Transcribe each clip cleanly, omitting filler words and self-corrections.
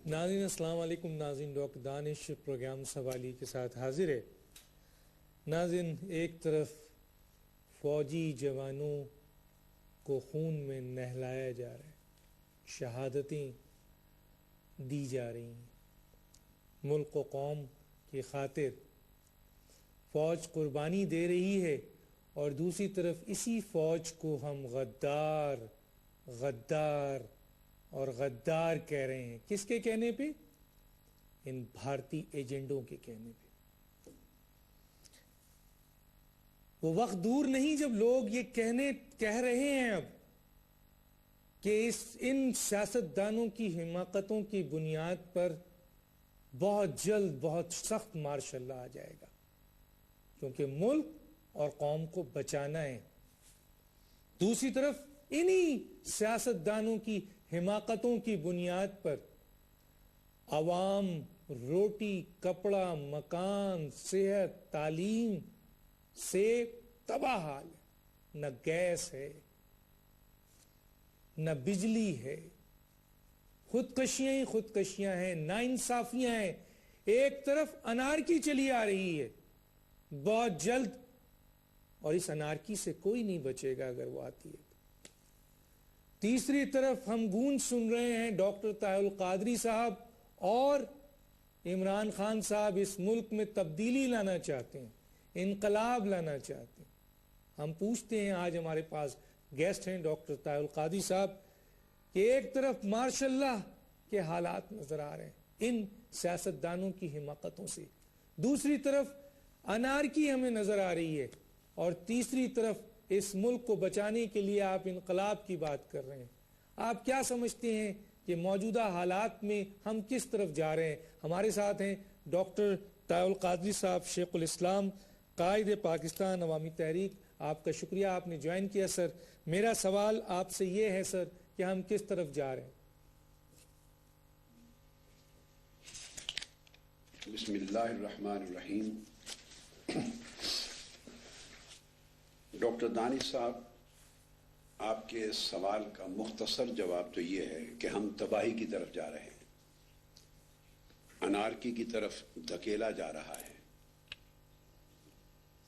ناظرین السلام علیکم. ناظرین ڈاکٹر دانش پروگرام سوالی کے ساتھ حاضر ہے. ناظرین ایک طرف فوجی جوانوں کو خون میں نہلایا جا رہا ہے, شہادتیں دی جا رہی ہیں, ملک و قوم کی خاطر فوج قربانی دے رہی ہے, اور دوسری طرف اسی فوج کو ہم غدار غدار اور غدار کہہ رہے ہیں. کس کے کہنے پہ؟ ان بھارتی ایجنڈوں کے کہنے پہ. وہ وقت دور نہیں جب لوگ یہ کہہ رہے ہیں اب کہ ان سیاستدانوں کی حماقتوں کی بنیاد پر بہت جلد بہت سخت مارشل لا آ جائے گا, کیونکہ ملک اور قوم کو بچانا ہے. دوسری طرف انہی سیاستدانوں کی حماقتوں کی بنیاد پر عوام روٹی, کپڑا, مکان, صحت, تعلیم سے تباہ حال ہے. نہ گیس ہے, نہ بجلی ہے, خودکشیاں ہی خودکشیاں ہیں, نا انصافیاں ہیں. ایک طرف انارکی چلی آ رہی ہے بہت جلد, اور اس انارکی سے کوئی نہیں بچے گا اگر وہ آتی ہے. تیسری طرف ہم گونج سن رہے ہیں ڈاکٹر طاہر القادری صاحب اور عمران خان صاحب اس ملک میں تبدیلی لانا چاہتے ہیں, انقلاب لانا چاہتے ہیں. ہم پوچھتے ہیں, آج ہمارے پاس گیسٹ ہیں ڈاکٹر طاہر القادری صاحب, کہ ایک طرف ماشاء اللہ کے حالات نظر آ رہے ہیں ان سیاستدانوں کی حماقتوں سے, دوسری طرف انارکی ہمیں نظر آ رہی ہے, اور تیسری طرف اس ملک کو بچانے کے لیے آپ انقلاب کی بات کر رہے ہیں. آپ کیا سمجھتے ہیں کہ موجودہ حالات میں ہم کس طرف جا رہے ہیں؟ ہمارے ساتھ ہیں ڈاکٹر طاہر القادری صاحب, شیخ الاسلام, قائد پاکستان عوامی تحریک. آپ کا شکریہ, آپ نے جوائن کیا. سر میرا سوال آپ سے یہ ہے سر کہ ہم کس طرف جا رہے ہیں؟ بسم اللہ الرحمن الرحیم. ڈاکٹر دانش صاحب, آپ کے سوال کا مختصر جواب تو یہ ہے کہ ہم تباہی کی طرف جا رہے ہیں, انارکی کی طرف دھکیلا جا رہا ہے,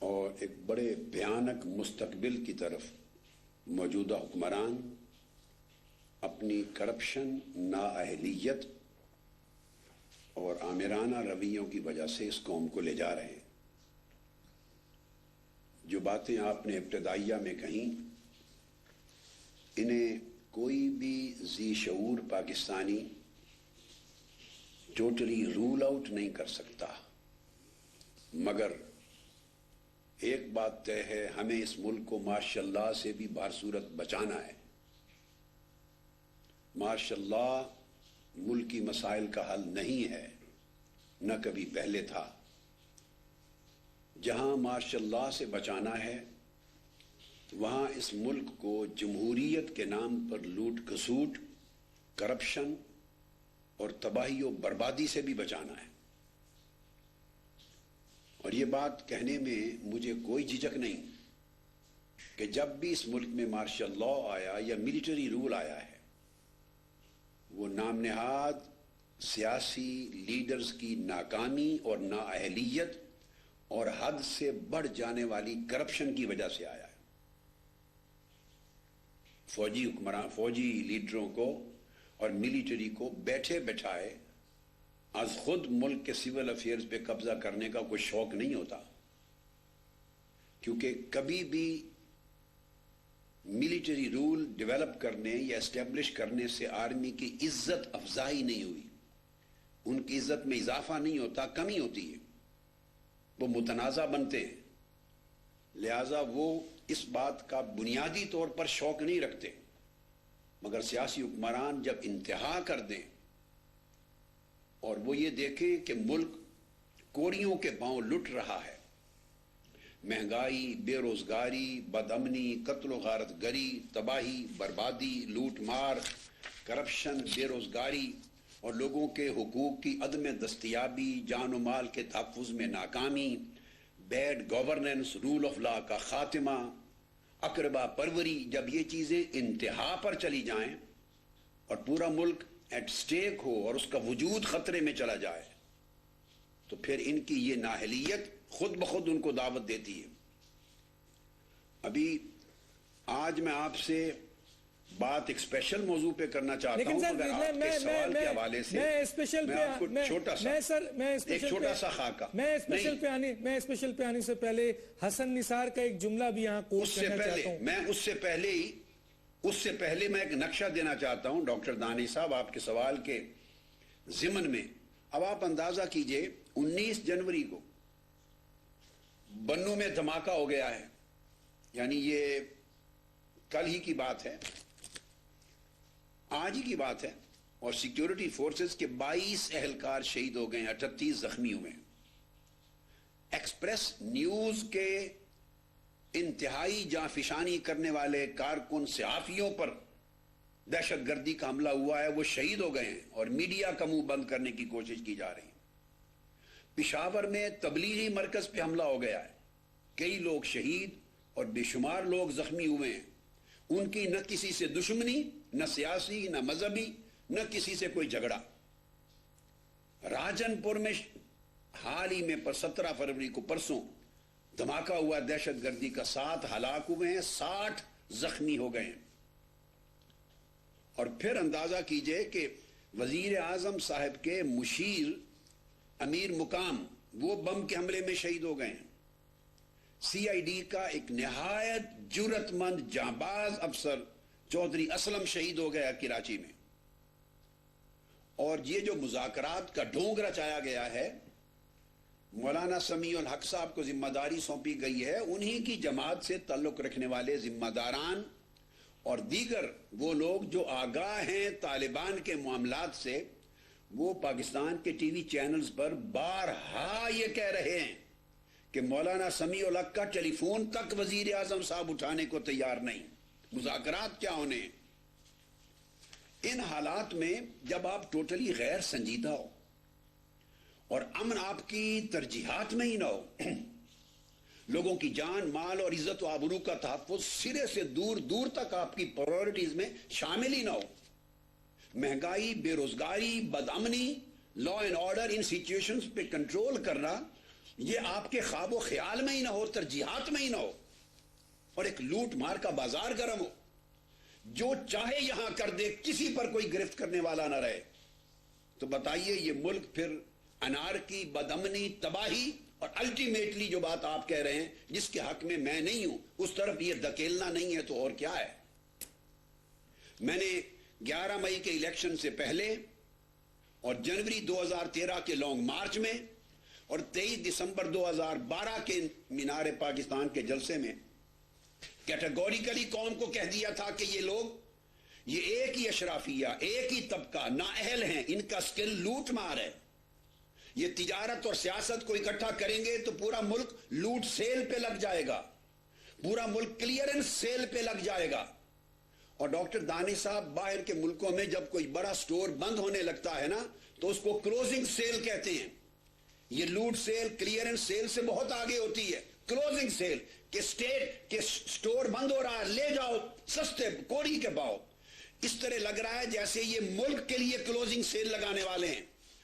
اور ایک بڑے بھیانک مستقبل کی طرف موجودہ حکمران اپنی کرپشن, نااہلیت اور آمرانہ رویوں کی وجہ سے اس قوم کو لے جا رہے ہیں. جو باتیں آپ نے ابتدائیہ میں کہیں, انہیں کوئی بھی ذی شعور پاکستانی ٹوٹلی رول آؤٹ نہیں کر سکتا, مگر ایک بات طے ہے, ہمیں اس ملک کو ماشاء اللہ سے بھی بہر صورت بچانا ہے. ماشاء اللہ ملکی مسائل کا حل نہیں ہے, نہ کبھی پہلے تھا. جہاں ماشاء اللہ سے بچانا ہے وہاں اس ملک کو جمہوریت کے نام پر لوٹ کھسوٹ, کرپشن اور تباہی و بربادی سے بھی بچانا ہے. اور یہ بات کہنے میں مجھے کوئی جھجک نہیں کہ جب بھی اس ملک میں مارشل لا آیا یا ملٹری رول آیا ہے, وہ نام نہاد سیاسی لیڈرز کی ناکامی اور نااہلیت اور حد سے بڑھ جانے والی کرپشن کی وجہ سے آیا ہے. فوجی حکمران, فوجی لیڈروں کو اور ملٹری کو بیٹھے بٹھائے از خود ملک کے سول افیئرز پہ قبضہ کرنے کا کوئی شوق نہیں ہوتا, کیونکہ کبھی بھی ملٹری رول ڈیولپ کرنے یا اسٹیبلش کرنے سے آرمی کی عزت افزائی نہیں ہوئی, ان کی عزت میں اضافہ نہیں ہوتا, کمی ہوتی ہے. وہ متنازع بنتے ہیں, لہذا وہ اس بات کا بنیادی طور پر شوق نہیں رکھتے. مگر سیاسی حکمران جب انتہا کر دیں اور وہ یہ دیکھیں کہ ملک کوڑیوں کے پاؤں لٹ رہا ہے, مہنگائی, بے روزگاری, بدامنی, قتل و غارت گری, تباہی, بربادی, لوٹ مار, کرپشن, بے روزگاری اور لوگوں کے حقوق کی عدم دستیابی, جان و مال کے تحفظ میں ناکامی, bad governance, rule of law کا خاتمہ, اقربا پروری, جب یہ چیزیں انتہا پر چلی جائیں اور پورا ملک ایٹ سٹیک ہو اور اس کا وجود خطرے میں چلا جائے تو پھر ان کی یہ نااہلیت خود بخود ان کو دعوت دیتی ہے. ابھی آج میں آپ سے بات ایک اسپیشل موضوع پہ کرنا چاہتا ہوں مگر آپ کے سوال کے حوالے سے میں آپ کو چھوٹا سا خاکہ میں اسپیشل پہ آنے سے پہلے حسن نثار کا ایک جملہ بھی یہاں کوٹ کرنا چاہتا ہوں. اس سے پہلے میں ایک نقشہ دینا چاہتا ہوں ڈاکٹر دانش صاحب آپ کے سوال کے ضمن میں. اب آپ اندازہ کیجئے 19 جنوری کو بنوں میں دھماکہ ہو گیا ہے, یعنی یہ کل ہی کی بات ہے, آج ہی کی بات ہے, اور سیکیورٹی فورسز کے 22 اہلکار شہید ہو گئے ہیں, 38 زخمی ہوئے ہیں. ایکسپریس نیوز کے انتہائی جانفشانی کرنے والے کارکن صحافیوں پر دہشت گردی کا حملہ ہوا ہے, وہ شہید ہو گئے ہیں اور میڈیا کا منہ بند کرنے کی کوشش کی جا رہی ہے. پشاور میں تبلیغی مرکز پہ حملہ ہو گیا ہے, کئی لوگ شہید اور بے شمار لوگ زخمی ہوئے ہیں. ان کی نہ کسی سے دشمنی, نہ سیاسی, نہ مذہبی, نہ کسی سے کوئی جھگڑا. راجن پور میں حال ہی میں 17 فروری کو پرسوں دھماکہ ہوا دہشت گردی کا, 7 ہلاک ہوئے ہیں, 60 زخمی ہو گئے ہیں. اور پھر اندازہ کیجئے کہ وزیر اعظم صاحب کے مشیر امیر مقام وہ بم کے حملے میں شہید ہو گئے ہیں. سی آئی ڈی کا ایک نہایت جرأت مند جانباز افسر چودھری اسلم شہید ہو گیا کراچی میں. اور یہ جو مذاکرات کا ڈھونگ رچایا گیا ہے, مولانا سمیع الحق صاحب کو ذمہ داری سونپی گئی ہے, انہی کی جماعت سے تعلق رکھنے والے ذمہ داران اور دیگر وہ لوگ جو آگاہ ہیں طالبان کے معاملات سے, وہ پاکستان کے ٹی وی چینلز پر بارہا یہ کہہ رہے ہیں کہ مولانا سمیع الحق کا ٹیلی فون تک وزیر اعظم صاحب اٹھانے کو تیار نہیں. مذاکرات کیا ہونے ہیں؟ ان حالات میں جب آپ ٹوٹلی غیر سنجیدہ ہو اور امن آپ کی ترجیحات میں ہی نہ ہو, لوگوں کی جان, مال اور عزت و آبرو کا تحفظ سرے سے دور دور تک آپ کی پرائورٹیز میں شامل ہی نہ ہو, مہنگائی, بے روزگاری, بدامنی, law and order, in situations پہ کنٹرول کرنا یہ آپ کے خواب و خیال میں ہی نہ ہو, ترجیحات میں ہی نہ ہو, اور ایک لوٹ مار کا بازار گرم ہو, جو چاہے یہاں کر دے, کسی پر کوئی گرفت کرنے والا نہ رہے, تو بتائیے یہ ملک پھر انارکی, بدامنی, تباہی اور الٹیمیٹلی جو بات آپ کہہ رہے ہیں جس کے حق میں میں نہیں ہوں اس طرف یہ دھکیلنا نہیں ہے تو اور کیا ہے؟ میں نے 11 مئی کے الیکشن سے پہلے اور جنوری 2013 کے لانگ مارچ میں اور 23 دسمبر 2012 کے مینار پاکستان کے جلسے میں کیٹیگوریکلی قوم کو کہہ دیا تھا کہ یہ لوگ یہ ایک ہی اشرافیہ, ایک ہی طبقہ نااہل ہیں, ان کا سکل لوٹ مار ہے. یہ تجارت اور سیاست کو اکٹھا کریں گے تو پورا ملک لوٹ سیل پہ لگ جائے گا, پورا ملک کلیئرنس سیل پہ لگ جائے گا. اور ڈاکٹر دانش صاحب, باہر کے ملکوں میں جب کوئی بڑا سٹور بند ہونے لگتا ہے نا تو اس کو کلوزنگ سیل کہتے ہیں. یہ لوٹ سیل کلیئرنس سیل سے بہت آگے ہوتی ہے. کلوزنگ سیل کہ سٹیٹ کے سٹور بند ہو رہا ہے, لے جاؤ سستے کوڑی کے پاؤ. اس طرح لگ رہا ہے جیسے یہ ملک کے لیے کلوزنگ سیل لگانے والے ہیں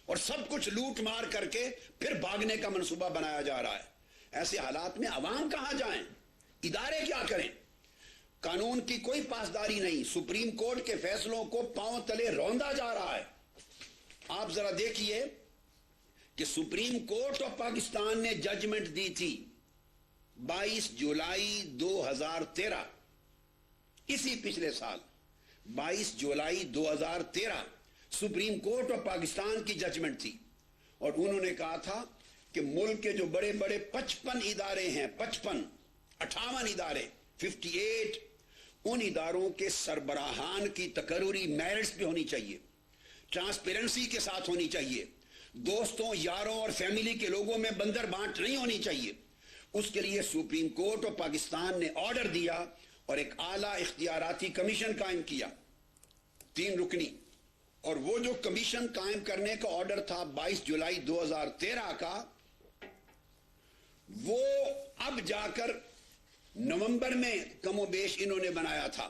اور سب کچھ لوٹ مار کر کے پھر بھاگنے کا منصوبہ بنایا جا رہا ہے. ایسے حالات میں عوام کہاں جائیں؟ ادارے کیا کریں؟ قانون کی کوئی پاسداری نہیں, سپریم کورٹ کے فیصلوں کو پاؤں تلے روندا جا رہا ہے. آپ ذرا دیکھیے کہ سپریم کورٹ آف پاکستان نے ججمنٹ دی تھی 22 جولائی 2013, اسی پچھلے سال 22 جولائی 2013 سپریم کورٹ آف پاکستان کی ججمنٹ تھی, اور انہوں نے کہا تھا کہ ملک کے جو بڑے بڑے 55 ادارے ہیں, 58 ادارے 58, ان اداروں کے سربراہان کی تقرری میرٹس پہ ہونی چاہیے, ٹرانسپیرنسی کے ساتھ ہونی چاہیے, دوستوں, یاروں اور فیملی کے لوگوں میں بندر بانٹ نہیں ہونی چاہیے. اس کے لیے سپریم کورٹ آف پاکستان نے آرڈر دیا اور ایک اعلیٰ اختیاراتی کمیشن قائم کیا, 3 رکنی. اور وہ جو کمیشن قائم کرنے کا آرڈر تھا 22 جولائی 2013 کا, وہ اب جا کر نومبر میں کم و بیش انہوں نے بنایا تھا.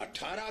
18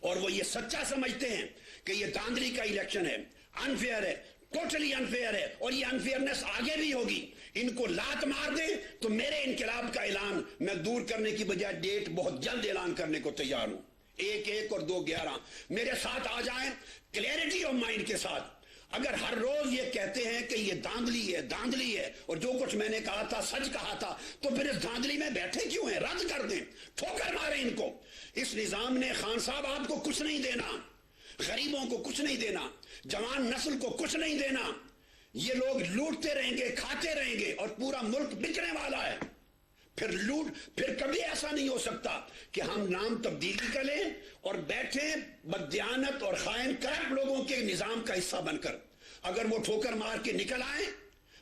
اور وہ یہ سچا سمجھتے ہیں کہ یہ دھاندلی کا الیکشن ہے, انفیئر ہے, ٹوٹلی انفیئر ہے, اور یہ انفیئرنس آگے بھی ہوگی. ان کو لات مار دیں تو میرے انقلاب کا اعلان میں دور کرنے کی بجائے ڈیٹ بہت جلد اعلان کرنے کو تیار ہوں. 1/1 اور 2/11 میرے ساتھ آ جائیں کلیئرٹی آف مائنڈ کے ساتھ. اگر ہر روز یہ کہتے ہیں کہ یہ دھاندلی ہے اور جو کچھ میں نے کہا تھا سچ کہا تھا, تو پھر اس دھاندلی میں بیٹھے کیوں ہیں؟ رد کر دیں, ٹھوکر ماریں ان کو. اس نظام نے خان صاحب آپ کو کچھ نہیں دینا, غریبوں کو کچھ نہیں دینا, جوان نسل کو کچھ نہیں دینا. یہ لوگ لوٹتے رہیں گے, کھاتے رہیں گے, اور پورا ملک بکنے والا ہے. پھر کبھی ایسا نہیں ہو سکتا کہ ہم نام تبدیلی کر لیں اور بیٹھیں بددیانت اور خائن کرپٹ لوگوں کے نظام کا حصہ بن کر. اگر وہ ٹھوکر مار کے نکل آئیں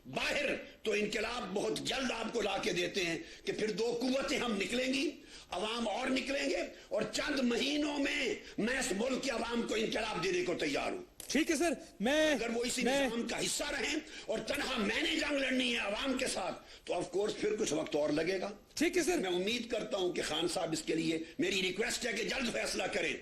باہر تو انقلاب بہت جلد آپ کو لا کے دیتے ہیں کہ پھر 2 قوتیں ہم نکلیں گی, عوام اور نکلیں گے, اور چند مہینوں میں اس ملک کے عوام کو انقلاب دینے کو تیار ہوں. ٹھیک ہے سر, اگر وہ اسی نظام کا حصہ رہیں اور تنہا میں نے جنگ لڑنی ہے عوام کے ساتھ, تو آف کورس پھر کچھ وقت اور لگے گا. ٹھیک ہے سر, میں امید کرتا ہوں کہ خان صاحب اس کے لیے میری ریکویسٹ ہے کہ جلد فیصلہ کریں,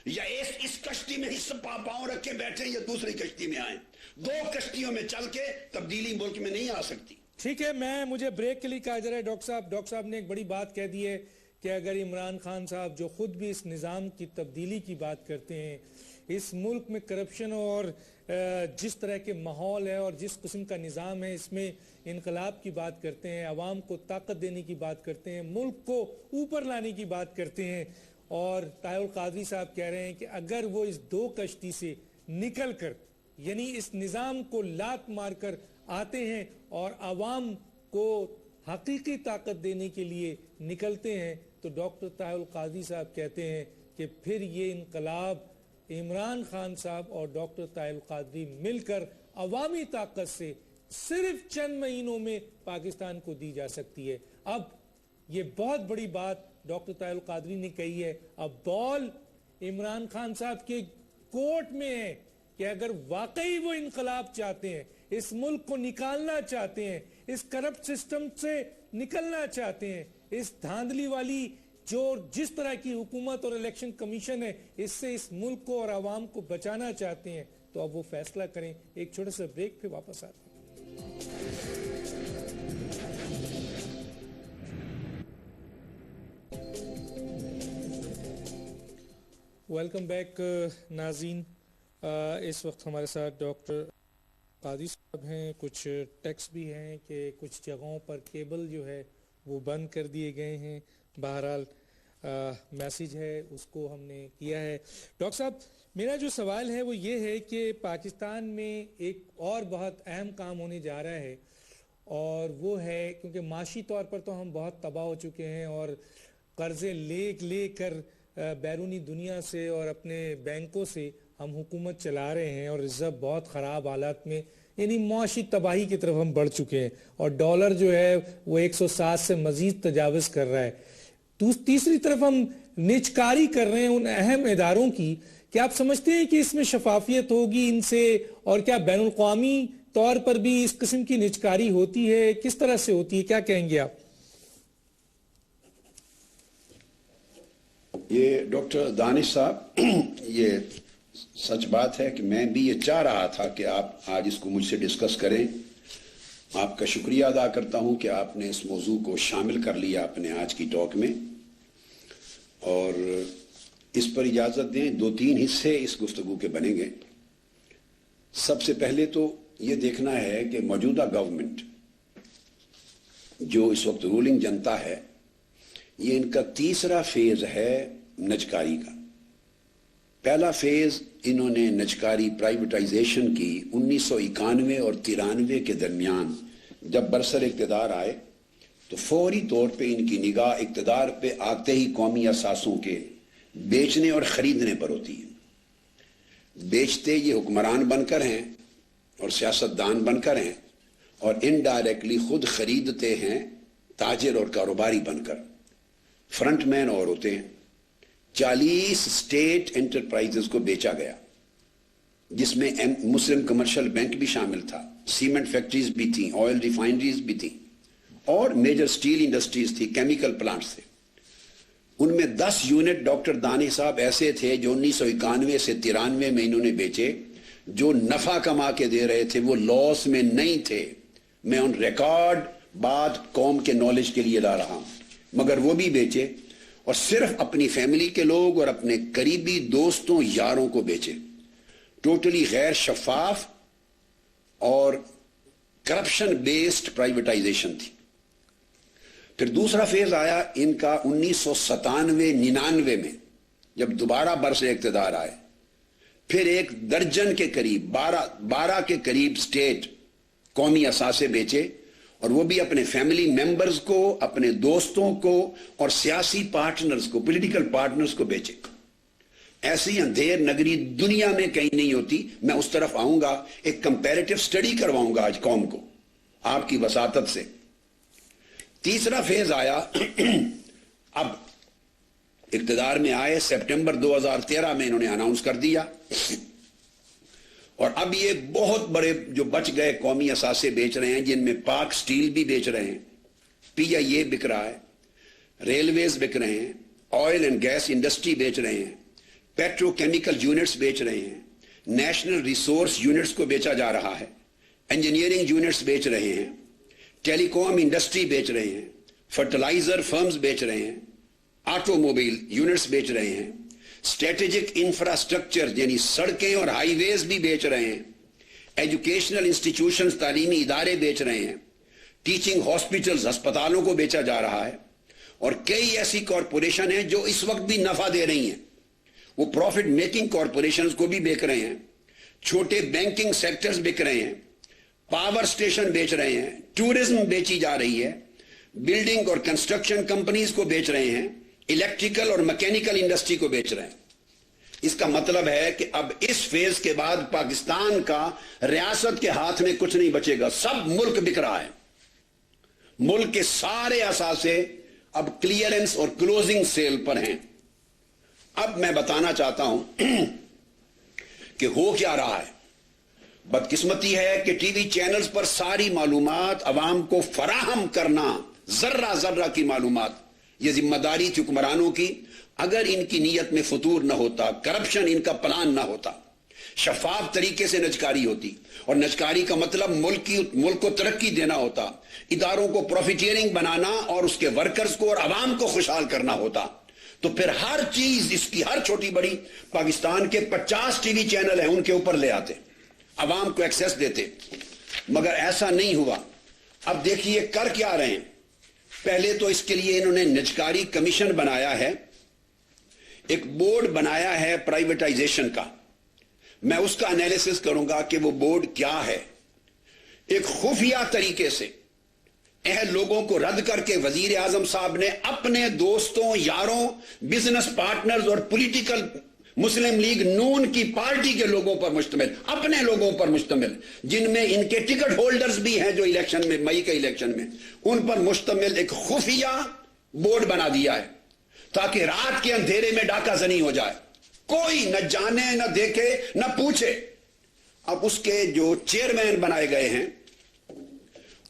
یا اس کشتی میں حصہ پاؤں رکھ کے بیٹھیں یا دوسری کشتی میں آئیں. 2 کشتیوں میں چل کے تبدیلی ملک میں نہیں آ سکتی. ٹھیک ہے, مجھے بریک کے لیے کہا جا رہا ہے. ڈاکٹر صاحب نے ایک بڑی بات کہہ دی ہے کہ اگر عمران خان صاحب جو خود بھی اس نظام کی تبدیلی کی بات کرتے ہیں, اس ملک میں کرپشن اور جس طرح کے ماحول ہے اور جس قسم کا نظام ہے, اس میں انقلاب کی بات کرتے ہیں, عوام کو طاقت دینے کی بات کرتے ہیں, ملک کو اوپر لانے کی بات کرتے ہیں, اور طاہر القادری صاحب کہہ رہے ہیں کہ اگر وہ اس 2 کشتی سے نکل کر, یعنی اس نظام کو لات مار کر آتے ہیں اور عوام کو حقیقی طاقت دینے کے لیے نکلتے ہیں, تو ڈاکٹر طاہر القادری صاحب کہتے ہیں کہ پھر یہ انقلاب عمران خان صاحب اور ڈاکٹر طاہر القادری مل کر عوامی طاقت سے صرف چند مہینوں میں پاکستان کو دی جا سکتی ہے. اب یہ بہت بڑی بات ڈاکٹر طاہر القادری نے کہی ہے. اب بال عمران خان صاحب کے کورٹ میں ہے کہ اگر واقعی وہ انقلاب چاہتے ہیں, اس ملک کو نکالنا چاہتے ہیں, اس کرپٹ سسٹم سے نکلنا چاہتے ہیں, اس دھاندلی والی جس طرح کی حکومت اور الیکشن کمیشن ہے, اس سے اس ملک کو اور عوام کو بچانا چاہتے ہیں, تو اب وہ فیصلہ کریں. ایک چھوٹا سا بریک, پھر واپس آتے ہیں. ویلکم بیک ناظرین. اس وقت ہمارے ساتھ ڈاکٹر قادری صاحب ہیں. کچھ ٹیکسٹ بھی ہیں کہ کچھ جگہوں پر کیبل جو ہے وہ بند کر دیے گئے ہیں. بہرحال میسیج ہے اس کو ہم نے کیا ہے. ڈاکٹر صاحب, میرا جو سوال ہے وہ یہ ہے کہ پاکستان میں ایک اور بہت اہم کام ہونے جا رہا ہے, اور وہ ہے کیونکہ معاشی طور پر تو ہم بہت تباہ ہو چکے ہیں اور قرضے لے کر بیرونی دنیا سے اور اپنے بینکوں سے ہم حکومت چلا رہے ہیں, اور ریزرو بہت خراب حالات میں, یعنی معاشی تباہی کی طرف ہم بڑھ چکے ہیں, اور ڈالر جو ہے وہ 107 سے مزید تجاوز کر رہا ہے. تیسری طرف ہم نچکاری کر رہے ہیں ان اہم اداروں کی. کیا آپ سمجھتے ہیں کہ اس میں شفافیت ہوگی ان سے, اور کیا بین الاقوامی طور پر بھی اس قسم کی نچکاری ہوتی ہے؟ کس طرح سے ہوتی ہے, کیا کہیں گے آپ؟ یہ ڈاکٹر دانش صاحب, یہ سچ بات ہے کہ میں بھی یہ چاہ رہا تھا کہ آپ آج اس کو مجھ سے ڈسکس کریں. آپ کا شکریہ ادا کرتا ہوں کہ آپ نے اس موضوع کو شامل کر لیا اپنے آج کی ٹاک میں, اور اس پر اجازت دیں 2-3 حصے اس گفتگو کے بنیں گے. سب سے پہلے تو یہ دیکھنا ہے کہ موجودہ گورنمنٹ جو اس وقت رولنگ جنتا ہے, یہ ان کا تیسرا فیز ہے نجکاری کا. پہلا فیز انہوں نے نجکاری پرائیویٹائزیشن کی 1991 اور 93 کے درمیان. جب برسر اقتدار آئے تو فوری طور پہ ان کی نگاہ اقتدار پہ آتے ہی قومی اثاثوں کے بیچنے اور خریدنے پر ہوتی ہے. بیچتے یہ حکمران بن کر ہیں اور سیاستدان بن کر ہیں, اور انڈائریکٹلی خود خریدتے ہیں تاجر اور کاروباری بن کر. فرنٹ مین اور ہوتے ہیں. 40 اسٹیٹ انٹرپرائزز کو بیچا گیا, جس میں مسلم کمرشل بینک بھی شامل تھا, سیمنٹ فیکٹریز بھی تھیں, آئل ریفائنریز بھی تھیں, اور میجر سٹیل انڈسٹریز تھی, کیمیکل پلانٹس تھے. ان میں 10 یونٹ ڈاکٹر دانی صاحب ایسے تھے جو 1991 سے 93 میں انہوں نے بیچے، جو نفع کما کے دے رہے تھے وہ لاس میں نہیں تھے. میں ان ریکارڈ بات قوم کے نالج کے لیے لا رہا ہوں، مگر وہ بھی بیچے اور صرف اپنی فیملی کے لوگ اور اپنے قریبی دوستوں یاروں کو بیچے. ٹوٹلی غیر شفاف اور کرپشن بیسڈ پرائیویٹائزیشن تھی. پھر دوسرا فیز آیا ان کا 1997-99 میں جب دوبارہ برس اقتدار آئے. پھر 1 درجن کے قریب 12 کے قریب سٹیٹ قومی اثاثے بیچے، اور وہ بھی اپنے فیملی ممبرز کو، اپنے دوستوں کو اور سیاسی پارٹنرز کو، پولیٹیکل پارٹنرز کو بیچے. ایسی اندھیر نگری دنیا میں کہیں نہیں ہوتی. میں اس طرف آؤں گا، ایک کمپیریٹیو سٹڈی کرواؤں گا آج قوم کو آپ کی وساطت سے. تیسرا فیز آیا، اب اقتدار میں آئے سپٹمبر 2013 میں انہوں نے اناؤنس کر دیا، اور اب یہ بہت بڑے جو بچ گئے قومی اثاثے بیچ رہے ہیں، جن میں پاک سٹیل بھی بیچ رہے ہیں، PIA بک رہا ہے، ریلویز بک رہے ہیں، آئل اینڈ گیس انڈسٹری بیچ رہے ہیں، پیٹرو کیمیکل یونٹس بیچ رہے ہیں، نیشنل ریسورس یونٹس کو بیچا جا رہا ہے، انجینئرنگ یونٹس بیچ رہے ہیں، ٹیلی کام انڈسٹری بیچ رہے ہیں، فرٹیلائزر فرمز بیچ رہے ہیں، آٹو موبائل یونٹس بیچ رہے ہیں، اسٹریٹجک انفراسٹرکچر یعنی سڑکیں اور ہائی ویز بھی بیچ رہے ہیں، ایجوکیشنل انسٹیٹیوشنز تعلیمی ادارے بیچ رہے ہیں، ٹیچنگ ہاسپٹلز ہسپتالوں کو بیچا جا رہا ہے، اور کئی ایسی کارپوریشن ہیں جو اس وقت بھی نفع دے رہی ہیں، وہ پروفٹ میکنگ کارپوریشنز کو بھی بیچ رہے ہیں، چھوٹے بینکنگ سیکٹرز بک رہے ہیں، پاور سٹیشن بیچ رہے ہیں، ٹورزم بیچی جا رہی ہے، بلڈنگ اور کنسٹرکشن کمپنیز کو بیچ رہے ہیں، الیکٹریکل اور میکینیکل انڈسٹری کو بیچ رہے ہیں. اس کا مطلب ہے کہ اب اس فیز کے بعد پاکستان کا ریاست کے ہاتھ میں کچھ نہیں بچے گا، سب ملک بک رہا ہے. ملک کے سارے اثاثے اب کلیئرنس اور کلوزنگ سیل پر ہیں. اب میں بتانا چاہتا ہوں کہ ہو کیا رہا ہے. بدقسمتی ہے کہ ٹی وی چینلز پر ساری معلومات عوام کو فراہم کرنا، ذرہ ذرہ کی معلومات، یہ ذمہ داری تھی حکمرانوں کی. اگر ان کی نیت میں فطور نہ ہوتا، کرپشن ان کا پلان نہ ہوتا، شفاف طریقے سے نجکاری ہوتی، اور نجکاری کا مطلب ملک کو ترقی دینا ہوتا، اداروں کو پروفیٹیئرنگ بنانا اور اس کے ورکرز کو اور عوام کو خوشحال کرنا ہوتا، تو پھر ہر چیز اس کی ہر چھوٹی بڑی پاکستان کے 50 ٹی وی چینل ہیں ان کے اوپر لے آتے، عوام کو ایکسیس دیتے. مگر ایسا نہیں ہوا. اب دیکھیے کر کیا رہے ہیں. پہلے تو اس کے لیے انہوں نے نجکاری کمیشن بنایا ہے، ایک بورڈ بنایا ہے پرائیویٹائزیشن کا. میں اس کا انالیسس کروں گا کہ وہ بورڈ کیا ہے. ایک خفیہ طریقے سے اہل لوگوں کو رد کر کے وزیر اعظم صاحب نے اپنے دوستوں، یاروں، بزنس پارٹنرز اور پولیٹیکل مسلم لیگ نون کی پارٹی کے لوگوں پر مشتمل، اپنے لوگوں پر مشتمل، جن میں ان کے ٹکٹ ہولڈرز بھی ہیں جو الیکشن میں، مئی کے الیکشن میں، ان پر مشتمل ایک خفیہ بورڈ بنا دیا ہے تاکہ رات کے اندھیرے میں ڈاکہ زنی ہو جائے، کوئی نہ جانے نہ دیکھے نہ پوچھے. اب اس کے جو چیئرمین بنائے گئے ہیں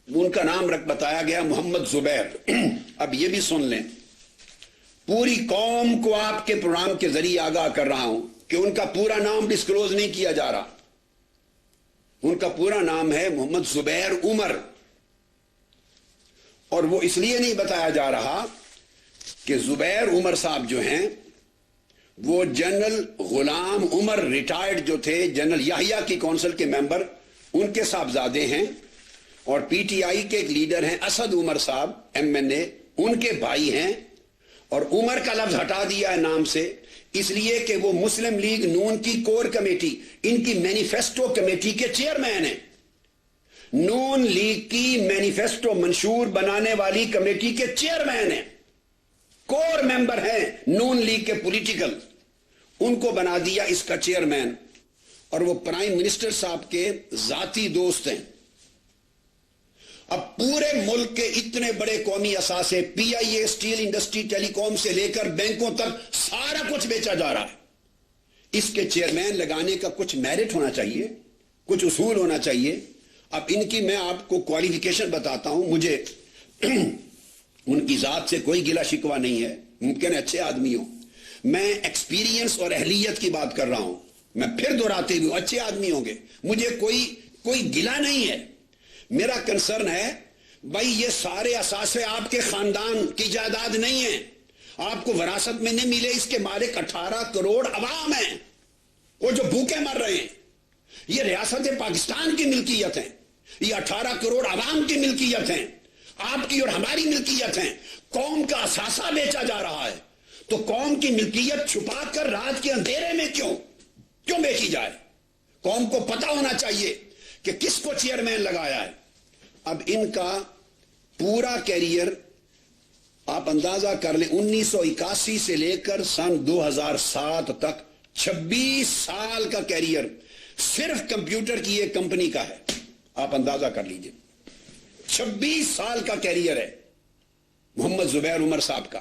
ان کا نام بتایا گیا محمد زبیر. اب یہ بھی سن لیں، پوری قوم کو آپ کے پروگرام کے ذریعے آگاہ کر رہا ہوں کہ ان کا پورا نام ڈسکلوز نہیں کیا جا رہا. ان کا پورا نام ہے محمد زبیر عمر، اور وہ اس لیے نہیں بتایا جا رہا کہ زبیر عمر صاحب جو ہیں وہ جنرل غلام عمر ریٹائرڈ جو تھے، جنرل یحییٰ کی کونسل کے ممبر، ان کے صاحبزادے ہیں، اور پی ٹی آئی کے ایک لیڈر ہیں اسد عمر صاحب MNA، ان کے بھائی ہیں. اور عمر کا لفظ ہٹا دیا ہے نام سے اس لیے کہ وہ مسلم لیگ نون کی کور کمیٹی، ان کی مینیفیسٹو کمیٹی کے چیئرمین ہیں. نون لیگ کی مینیفیسٹو منشور بنانے والی کمیٹی کے چیئرمین ہیں، کور ممبر ہیں نون لیگ کے پولیٹیکل. ان کو بنا دیا اس کا چیئرمین، اور وہ پرائم منسٹر صاحب کے ذاتی دوست ہیں. اب پورے ملک کے اتنے بڑے قومی اثاثے، PIA، اسٹیل انڈسٹری، ٹیلی کام سے لے کر بینکوں تک سارا کچھ بیچا جا رہا ہے. اس کے چیئرمین لگانے کا کچھ میرٹ ہونا چاہیے، کچھ اصول ہونا چاہیے. اب ان کی میں آپ کو کوالیفیکیشن بتاتا ہوں. مجھے ان کی ذات سے کوئی گلہ شکوہ نہیں ہے، ممکن ہے اچھے آدمی ہوں, میں ایکسپیرینس اور اہلیت کی بات کر رہا ہوں, میں پھر دہراتے بھی ہوں اچھے آدمی ہوں گے, مجھے کوئی گلہ نہیں ہے. میرا کنسرن ہے بھائی یہ سارے اثاثے آپ کے خاندان کی جائیداد نہیں ہیں, آپ کو وراثت میں نہیں ملے, اس کے مالک 18 کروڑ عوام ہیں, وہ جو بھوکے مر رہے ہیں. یہ ریاست پاکستان کی ملکیت ہیں, یہ 18 کروڑ عوام کی ملکیت ہیں, آپ کی اور ہماری ملکیت ہیں. قوم کا اثاثہ بیچا جا رہا ہے, تو قوم کی ملکیت چھپا کر رات کے اندھیرے میں کیوں بیچی جائے؟ قوم کو پتا ہونا چاہیے کہ کس کو چیئرمین لگایا ہے. اب ان کا پورا کیریئر آپ اندازہ کر لیں, 1981 سے لے کر سن 2007 تک 26 سال کا کیریئر صرف کمپیوٹر کی ایک کمپنی کا ہے. آپ اندازہ کر لیجئے, 26 سال کا کیریئر ہے محمد زبیر عمر صاحب کا.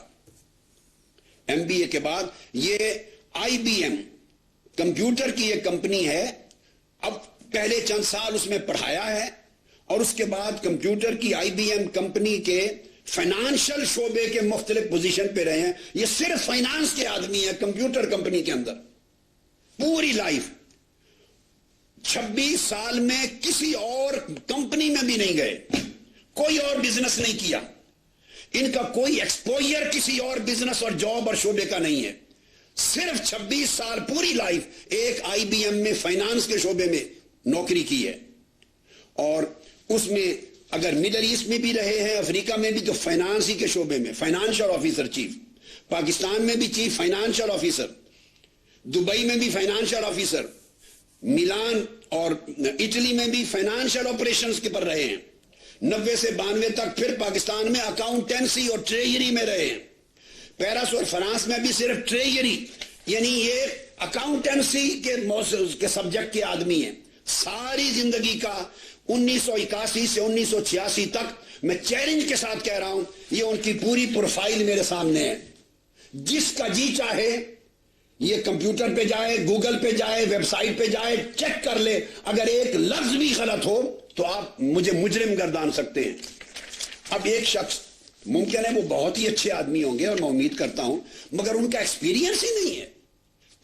MBA کے بعد یہ IBM کمپیوٹر کی ایک کمپنی ہے, اب پہلے چند سال اس میں پڑھایا ہے, اور اس کے بعد کمپیوٹر کی IBM کمپنی کے فائنانشل شعبے کے مختلف پوزیشن پہ رہے ہیں. یہ صرف فائنانس کے آدمی ہیں کمپیوٹر کمپنی کے اندر, پوری لائف. 26 سال میں کسی اور کمپنی میں بھی نہیں گئے, کوئی اور بزنس نہیں کیا, ان کا کوئی ایکسپوجر کسی اور بزنس اور جاب اور شعبے کا نہیں ہے. صرف 26 سال پوری لائف ایک IBM میں فائنانس کے شعبے میں نوکری کی ہے, اور اس میں اگر مڈل ایسٹ میں بھی رہے ہیں, افریقہ میں بھی, تو فائنانس ہی کے شعبے میں فائنانشل آفیسر چیف, پاکستان میں بھی چیف فائنانشل آفیسر, دبئی میں بھی فائنانشل آفیسر, میلان اور اٹلی میں بھی فائنانشل آپریشنز کے پر رہے ہیں. 90 سے 92 تک پھر پاکستان میں اکاؤنٹنسی اور ٹریجری میں رہے ہیں. پیرس اور فرانس میں بھی صرف ٹریجری, یعنی یہ اکاؤنٹنسی کے سبجیکٹ کے آدمی ہیں. ساری زندگی کا 1981 سے 1986 تک میں چیلنج کے ساتھ کہہ رہا ہوں, یہ ان کی پوری پروفائل میرے سامنے ہے. جس کا جی چاہے یہ کمپیوٹر پہ جائے, گوگل پہ جائے, ویب سائٹ پہ جائے, چیک کر لے, اگر ایک لفظ بھی غلط ہو تو آپ مجھے مجرم گردان سکتے ہیں. اب ایک شخص ممکن ہے وہ بہت ہی اچھے آدمی ہوں گے, اور میں امید کرتا ہوں, مگر ان کا ایکسپیرینس ہی نہیں ہے.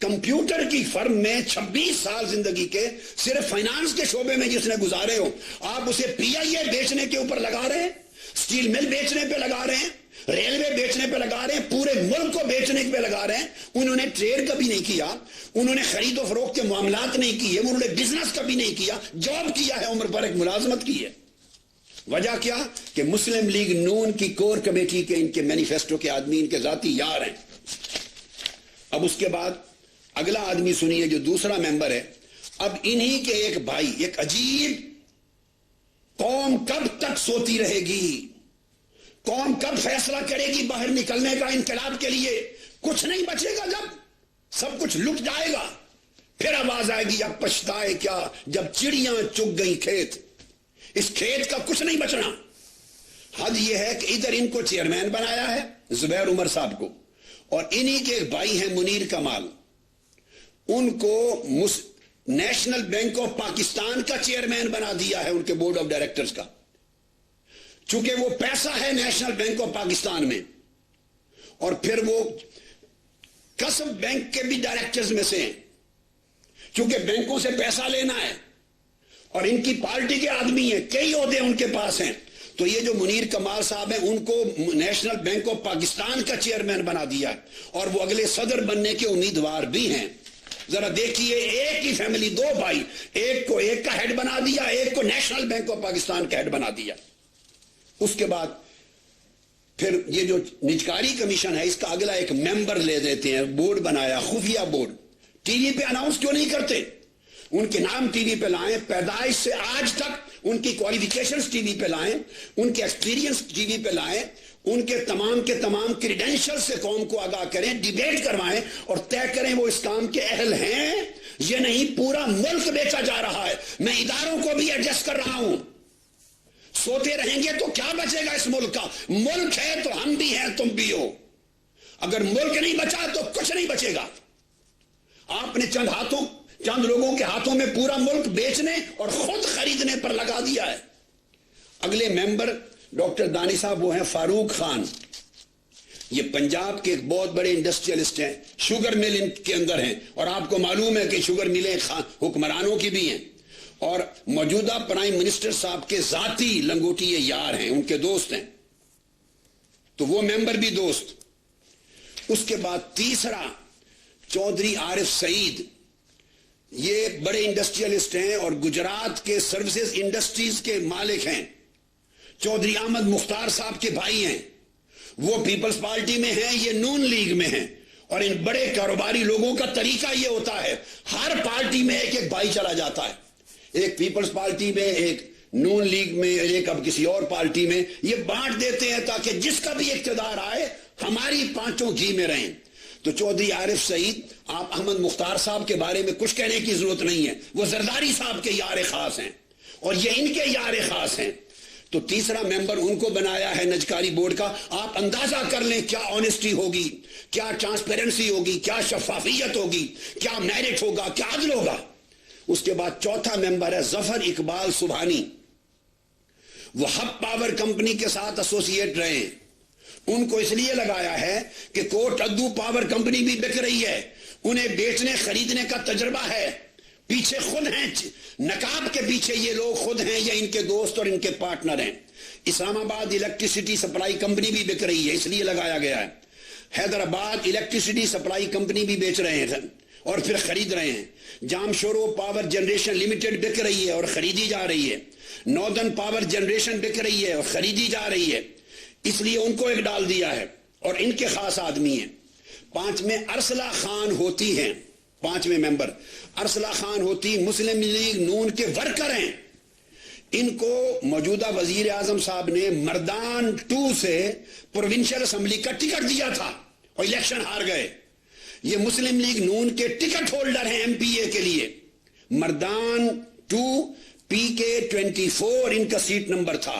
کمپیوٹر کی فرم میں 26 سال زندگی کے صرف فائنانس کے شعبے میں جس نے گزارے ہو, آپ اسے PIA بیچنے کے اوپر لگا رہے ہیں, سٹیل مل بیچنے پہ لگا رہے ہیں, ریلوے بیچنے پہ لگا رہے ہیں, پورے ملک کو بیچنے پہ لگا رہے ہیں. انہوں نے ٹریڈ کبھی نہیں کیا, انہوں نے خرید و فروخت کے معاملات نہیں کیے, انہوں نے بزنس کبھی نہیں کیا, جاب کیا ہے, عمر پر ایک ملازمت کی ہے. وجہ کیا کہ مسلم لیگ نون کی کور کمیٹی کے ان کے مینیفیسٹو کے آدمی ان کے ذاتی یار ہیں. اب اس کے بعد اگلا آدمی سنیے جو دوسرا ممبر ہے. اب انہی کے ایک بھائی, ایک عجیب, قوم کب تک سوتی رہے گی, قوم کب فیصلہ کرے گی باہر نکلنے کا انقلاب کے لیے؟ کچھ نہیں بچے گا, جب سب کچھ لٹ جائے گا پھر آواز آئے گی اب پچھتائے کیا جب چڑیاں چگ گئی کھیت. اس کھیت کا کچھ نہیں بچنا. حد یہ ہے کہ ادھر ان کو چیئرمین بنایا ہے زبیر عمر صاحب کو, اور انہی کے ایک بھائی ہیں منیر کمال, ان کو نیشنل بینک آف پاکستان کا چیئرمین بنا دیا ہے, ان کے بورڈ آف ڈائریکٹرز کا. چونکہ وہ پیسہ ہے نیشنل بینک آف پاکستان میں, اور پھر وہ کسب بینک کے بھی ڈائریکٹرز میں سے ہیں, چونکہ بینکوں سے پیسہ لینا ہے, اور ان کی پارٹی کے آدمی ہیں, کئی عہدے ان کے پاس ہیں. تو یہ جو منیر کمال صاحب ہیں, ان کو نیشنل بینک آف پاکستان کا چیئرمین بنا دیا ہے, اور وہ اگلے صدر بننے کے امیدوار بھی ہیں. ذرا دیکھیے, ایک ہی فیملی, دو بھائی, ایک کو ایک کا ہیڈ بنا دیا, ایک کو نیشنل بینک آف پاکستان کا ہیڈ بنا دیا. اس کے بعد پھر یہ جو نجکاری کمیشن ہے, اس کا اگلا ایک ممبر لے دیتے ہیں, بورڈ بنایا, خفیہ بورڈ. ٹی وی پہ اناؤنس کیوں نہیں کرتے؟ ان کے نام ٹی وی پہ لائیں, پیدائش سے آج تک ان کی کوالیفیکیشنز ٹی وی پہ لائیں, ان کے ایکسپیرینس ٹی وی پہ لائیں, ان کے تمام کریڈینشل سے قوم کو آگاہ کریں, ڈیبیٹ کروائیں, اور طے کریں وہ اس کام کے اہل ہیں. یہ نہیں پورا ملک بیچا جا رہا ہے. میں اداروں کو بھی ایڈجسٹ کر رہا ہوں. سوتے رہیں گے تو کیا بچے گا اس ملک کا؟ ملک ہے تو ہم بھی ہیں, تم بھی ہو. اگر ملک نہیں بچا تو کچھ نہیں بچے گا. آپ نے چند لوگوں کے ہاتھوں میں پورا ملک بیچنے اور خود خریدنے پر لگا دیا ہے. اگلے ممبر ڈاکٹر دانی صاحب, وہ ہیں فاروق خان. یہ پنجاب کے ایک بہت بڑے انڈسٹریلسٹ ہیں, شوگر مل ان کے اندر ہیں, اور آپ کو معلوم ہے کہ شوگر ملیں حکمرانوں کی بھی ہیں, اور موجودہ پرائم منسٹر صاحب کے ذاتی لنگوٹی یار ہیں, ان کے دوست ہیں, تو وہ ممبر بھی دوست. اس کے بعد تیسرا چودھری عارف سعید, یہ بڑے انڈسٹریلسٹ ہیں اور گجرات کے سروسز انڈسٹریز کے مالک ہیں. چودھری احمد مختار صاحب کے بھائی ہیں, وہ پیپلز پارٹی میں ہیں, یہ نون لیگ میں ہیں. اور ان بڑے کاروباری لوگوں کا طریقہ یہ ہوتا ہے, ہر پارٹی میں ایک ایک بھائی چلا جاتا ہے, ایک پیپلز پارٹی میں, ایک نون لیگ میں, ایک اب کسی اور پارٹی میں, یہ بانٹ دیتے ہیں تاکہ جس کا بھی اقتدار آئے ہماری پانچوں گھی میں رہیں. تو چودھری عارف سعید, آپ احمد مختار صاحب کے بارے میں کچھ کہنے کی ضرورت نہیں ہے, وہ زرداری صاحب کے یار خاص ہیں اور یہ ان کے یار خاص ہیں. تو تیسرا ممبر ان کو بنایا ہے نجکاری بورڈ کا. آپ اندازہ کر لیں کیا آنیسٹی ہوگی, کیا ٹرانسپیرنسی ہوگی, کیا شفافیت ہوگی, کیا میرٹ ہوگا, کیا عدل ہوگا. اس کے بعد چوتھا ممبر ہے ظفر اقبال سبحانی, وہ ہب پاور کمپنی کے ساتھ ایسوسیٹ رہے ہیں. ان کو اس لیے لگایا ہے کہ کوٹ ادو پاور کمپنی بھی بک رہی ہے, انہیں بیچنے خریدنے کا تجربہ ہے, پیچھے خود ہیں, نقاب کے پیچھے یہ لوگ خود ہیں, یہ ان کے دوست اور ان کے پارٹنر ہیں. اسلام آباد الیکٹریسٹی سپلائی کمپنی بھی بک رہی ہے, اس لیے لگایا گیا ہے. حیدرآباد الیکٹریسٹی سپلائی کمپنی بھی بیچ رہے ہیں اور پھر خرید رہے ہیں. جامشورو پاور جنریشن لمیٹڈ بک رہی ہے اور خریدی جا رہی ہے. ناردرن پاور جنریشن بک رہی ہے اور خریدی جا رہی ہے, اس لیے ان کو ایک ڈال دیا ہے اور ان کے خاص آدمی ہیں. پانچویں ارسلہ خان ہوتی ہیں, پانچویں ممبر ارسلہ خان ہوتی مسلم لیگ نون کے ورکر ہیں. ان کو موجودہ وزیر اعظم صاحب نے مردان 2 سے پروونشل اسمبلی کا ٹکٹ دیا تھا اور الیکشن ہار گئے. یہ مسلم لیگ نون کے ٹکٹ ہولڈر ہیں ایم پی اے کے لیے. مردان 2 پی کے 24 ان کا سیٹ نمبر تھا,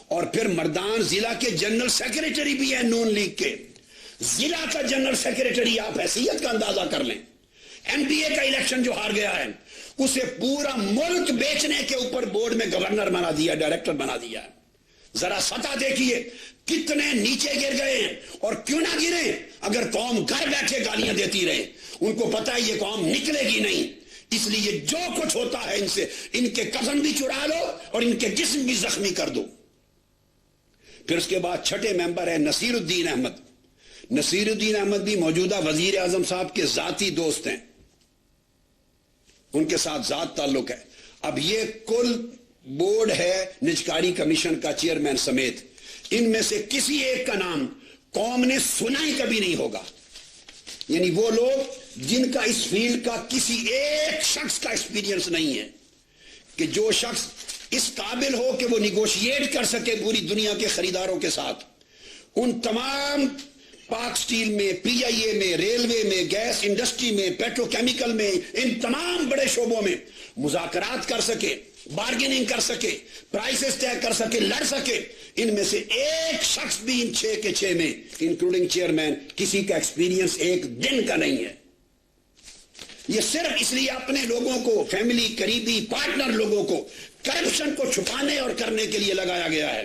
اور پھر مردان ضلع کے جنرل سیکریٹری بھی ہیں نون لیگ کے. ضلع کا جنرل سیکریٹری, آپ حیثیت کا اندازہ کر لیں. ایم پی اے کا الیکشن جو ہار گیا ہے اسے پورا ملک بیچنے کے اوپر بورڈ میں گورنر بنا دیا, ڈائریکٹر بنا دیا. ذرا سطح دیکھیے کتنے نیچے گر گئے ہیں, اور کیوں نہ گرے اگر قوم گھر بیٹھے گالیاں دیتی رہے. ان کو پتا ہے یہ قوم نکلے گی نہیں, اس لیے جو کچھ ہوتا ہے ان سے, ان کے کفن بھی چرا لو اور ان کے جسم بھی زخمی کر دو. پھر اس کے بعد چھٹے ممبر ہے نصیر الدین احمد. نصیر الدین احمد بھی موجودہ وزیر اعظم صاحب کے ذاتی دوست ہیں, ان کے ساتھ ذات تعلق ہے. اب یہ کل بورڈ ہے نجکاری کمیشن کا چیئرمین سمیت, ان میں سے کسی ایک کا نام قوم نے سنا ہی کبھی نہیں ہوگا. یعنی وہ لوگ جن کا اس فیلڈ کا کسی ایک شخص کا ایکسپیرینس نہیں ہے, کہ جو شخص اس قابل ہو کہ وہ نیگوشیٹ کر سکے پوری دنیا کے خریداروں کے ساتھ. ان تمام پاک سٹیل میں, پی آئی اے میں, ریلوے میں, گیس انڈسٹری میں, پیٹرو کیمیکل میں, ان تمام بڑے شعبوں میں مذاکرات کر سکے, بارگیننگ کر سکے, پرائسز طے کر سکے, لڑ سکے. ان میں سے ایک شخص بھی ان 6 کے 6 میں انکلوڈنگ چیئرمین کسی کا ایکسپیرینس ایک دن کا نہیں ہے. یہ صرف اس لیے اپنے لوگوں کو, فیملی, قریبی, پارٹنر لوگوں کو کرپشن کو چھپانے اور کرنے کے لیے لگایا گیا ہے.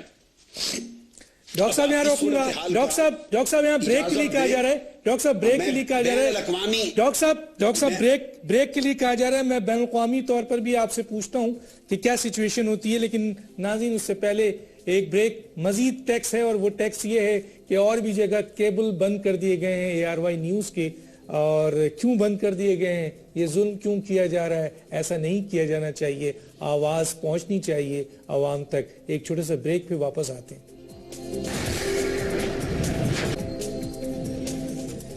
ڈاکٹر صاحب یہاں روکوں گا. ڈاکٹر صاحب یہاں بریک کے لیے کہا جا رہا ہے, ڈاکٹر صاحب بریک کے لیے کہا جا رہا ہے, ڈاکٹر صاحب بریک کے لیے کہا جا رہا ہے. میں بین الاقوامی طور پر بھی آپ سے پوچھتا ہوں کہ کیا سچویشن ہوتی ہے, لیکن ناظرین اس سے پہلے ایک بریک. مزید ٹیکس ہے اور وہ ٹیکس یہ ہے کہ اور بھی جگہ کیبل بند کر دیے گئے ہیں ARY نیوز کے, اور کیوں بند کر دیے گئے ہیں, یہ ظلم کیوں کیا جا رہا ہے, ایسا نہیں کیا جانا چاہیے, آواز پہنچنی چاہیے عوام تک. ایک چھوٹے سے بریک پہ واپس آتے ہیں.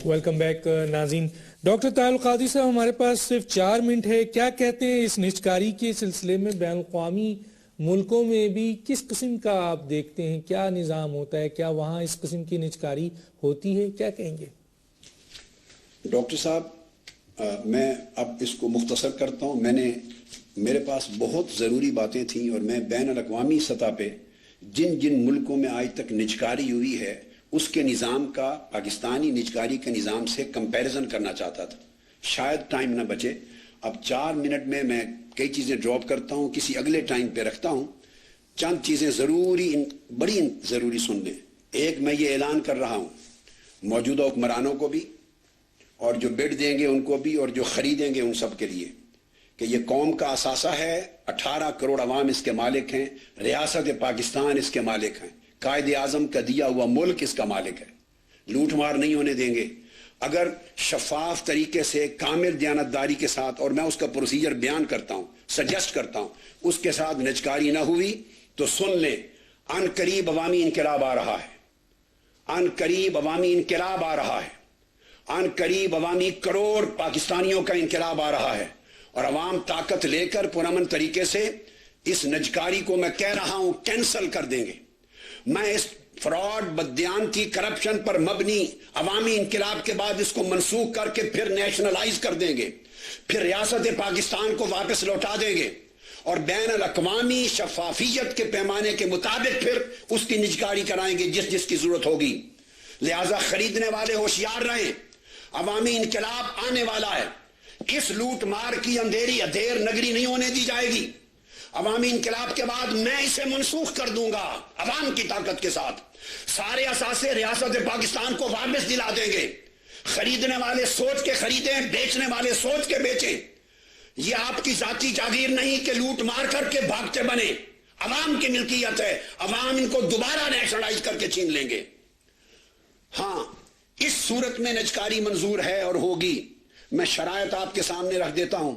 ویلکم بیک ناظرین. ڈاکٹر طاہر القادری صاحب ہمارے پاس صرف 4 منٹ ہے. کیا کہتے ہیں اس نجکاری کے سلسلے میں بین الاقوامی ملکوں میں بھی کس قسم کا آپ دیکھتے ہیں, کیا نظام ہوتا ہے, کیا وہاں اس قسم کی نجکاری ہوتی ہے, کیا کہیں گے؟ ڈاکٹر صاحب میں اب اس کو مختصر کرتا ہوں. میرے پاس بہت ضروری باتیں تھیں اور میں بین الاقوامی سطح پہ جن ملکوں میں آج تک نجکاری ہوئی ہے اس کے نظام کا پاکستانی نجکاری کے نظام سے کمپیریزن کرنا چاہتا تھا. شاید ٹائم نہ بچے. اب 4 منٹ میں کئی چیزیں ڈراپ کرتا ہوں, کسی اگلے ٹائم پہ رکھتا ہوں. چند چیزیں بڑی ضروری سن لیں. ایک, میں یہ اعلان کر رہا ہوں موجودہ حکمرانوں کو بھی اور جو بڈ دیں گے ان کو بھی اور جو خریدیں گے ان سب کے لیے کہ یہ قوم کا اثاثہ ہے. 18 کروڑ عوام اس کے مالک ہیں. ریاست پاکستان اس کے مالک ہیں. قائد اعظم کا دیا ہوا ملک اس کا مالک ہے. لوٹ مار نہیں ہونے دیں گے. اگر شفاف طریقے سے کامل دیانتداری کے ساتھ, اور میں اس کا پروسیجر بیان کرتا ہوں, سجیسٹ کرتا ہوں, اس کے ساتھ نجکاری نہ ہوئی تو سن لیں, ان قریب عوامی انقلاب آ رہا ہے. ان قریب عوامی انقلاب آ رہا ہے. ان قریب عوامی کروڑ پاکستانیوں کا انقلاب آ رہا ہے. اور عوام طاقت لے کر پرامن طریقے سے اس نجکاری کو میں کہہ رہا ہوں کینسل کر دیں گے. میں اس فراڈ, بددیانتی, کرپشن پر مبنی عوامی انقلاب کے بعد اس کو منسوخ کر کے پھر نیشنلائز کر دیں گے. پھر ریاست پاکستان کو واپس لوٹا دیں گے اور بین الاقوامی شفافیت کے پیمانے کے مطابق پھر اس کی نجکاری کرائیں گے جس جس کی ضرورت ہوگی. لہذا خریدنے والے ہوشیار رہیں, عوامی انقلاب آنے والا ہے. اس لوٹ مار کی اندھیری ادھیر نگری نہیں ہونے دی جائے گی. عوامی انقلاب کے بعد میں اسے منسوخ کر دوں گا عوام کی طاقت کے ساتھ. سارے اثاثے ریاست پاکستان کو واپس دلا دیں گے. خریدنے والے سوچ کے خریدیں, بیچنے والے سوچ کے بیچیں. یہ آپ کی ذاتی جاگیر نہیں کہ لوٹ مار کر کے بھاگتے بنے. عوام کی ملکیت ہے. عوام ان کو دوبارہ نیشنلائز کر کے چھین لیں گے. ہاں, اس صورت میں نجکاری منظور ہے اور ہوگی. میں شرائط آپ کے سامنے رکھ دیتا ہوں.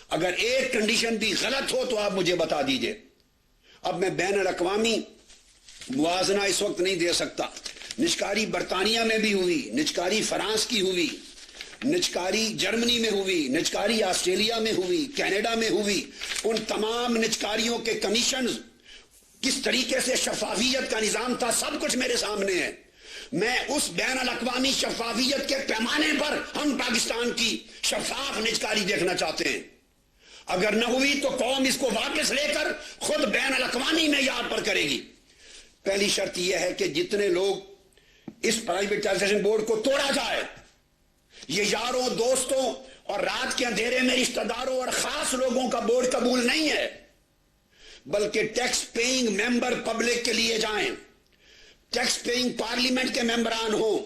اگر ایک کنڈیشن بھی غلط ہو تو آپ مجھے بتا دیجئے. اب میں بین الاقوامی موازنہ اس وقت نہیں دے سکتا. نجکاری برطانیہ میں بھی ہوئی, نجکاری فرانس کی ہوئی, نجکاری جرمنی میں ہوئی, نجکاری آسٹریلیا میں ہوئی, کینیڈا میں ہوئی. ان تمام نجکاریوں کے کمیشنز, کس طریقے سے شفافیت کا نظام تھا, سب کچھ میرے سامنے ہے. میں اس بین الاقوامی شفافیت کے پیمانے پر ہم پاکستان کی شفاف نجکاری دیکھنا چاہتے ہیں. اگر نہ ہوئی تو قوم اس کو واپس لے کر خود بین الاقوامی معیار پر کرے گی. پہلی شرط یہ ہے کہ جتنے لوگ اس پرائیویٹائزیشن بورڈ کو توڑا جائے, یہ یاروں, دوستوں اور رات کے اندھیرے میں رشتہ داروں اور خاص لوگوں کا بورڈ قبول نہیں ہے, بلکہ ٹیکس پیئنگ ممبر پبلک کے لیے جائیں. ٹیکس پیئنگ پارلیمنٹ کے ممبران ہوں,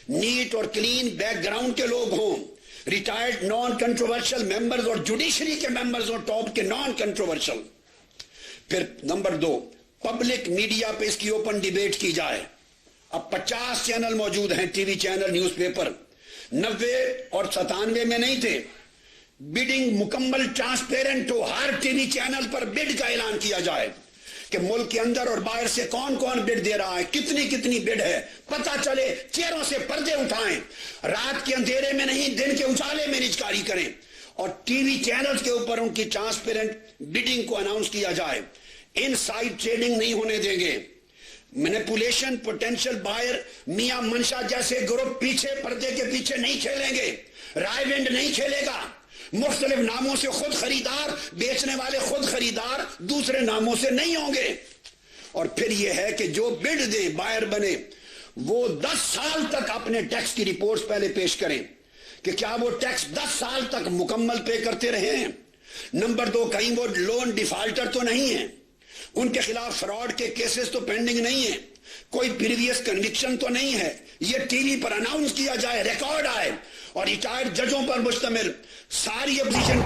نیٹ اور کلین بیک گراؤنڈ کے لوگ ہوں, ریٹائرڈ نان کنٹروورشل ممبرز اور جوڈیشری کے ممبرز اور ٹاپ کے نان کنٹروورشل. پھر نمبر 2, پبلک میڈیا پہ اس کی اوپن ڈیبیٹ کی جائے. اب 50 چینل موجود ہیں, T V channel, news paper. 90 اور 97 میں نہیں تھے. بڈنگ مکمل ٹرانسپیرنٹ ہو, ہر ٹی وی چینل پر بڈ کا اعلان کیا جائے کہ ملک کے اندر اور باہر سے کون کون بڈ دے رہا ہے, کتنی کتنی بڈ ہے, پتہ چلے. چہروں سے پردے اٹھائیں, رات کے اندھیرے میں نہیں دن کے اجالے میں نجکاری کریں. اور ٹی وی چینلز کے اوپر ان کی ٹرانسپیرنٹ بڈنگ کو اناؤنس کیا جائے. ان سائڈ ٹریڈنگ نہیں ہونے دیں گے. مینیپولیشن, پوٹینشل بائر, میاں منشا جیسے گروپ پیچھے پردے کے پیچھے نہیں کھیلیں گے. رائے ونڈ نہیں کھیلے گا. مختلف ناموں سے خود خریدار, بیچنے والے خود خریدار دوسرے ناموں سے نہیں ہوں گے. اور پھر یہ ہے کہ جو بڈ دیں, بائر بنے, وہ 10 سال تک اپنے ٹیکس کی رپورٹس پہلے پیش کریں کہ کیا وہ ٹیکس 10 سال تک مکمل پے کرتے رہے ہیں. نمبر 2, کہیں وہ لون ڈیفالٹر تو نہیں ہیں, ان کے خلاف فراڈ کے کیسز تو پینڈنگ نہیں ہیں, کوئی پریویس کنوکشن تو نہیں ہے. یہ ٹی وی پر اناؤنس کیا جائے, ریکارڈ آئے. اور ریٹائرڈ ججوں پر مشتمل ساری اپوزیشن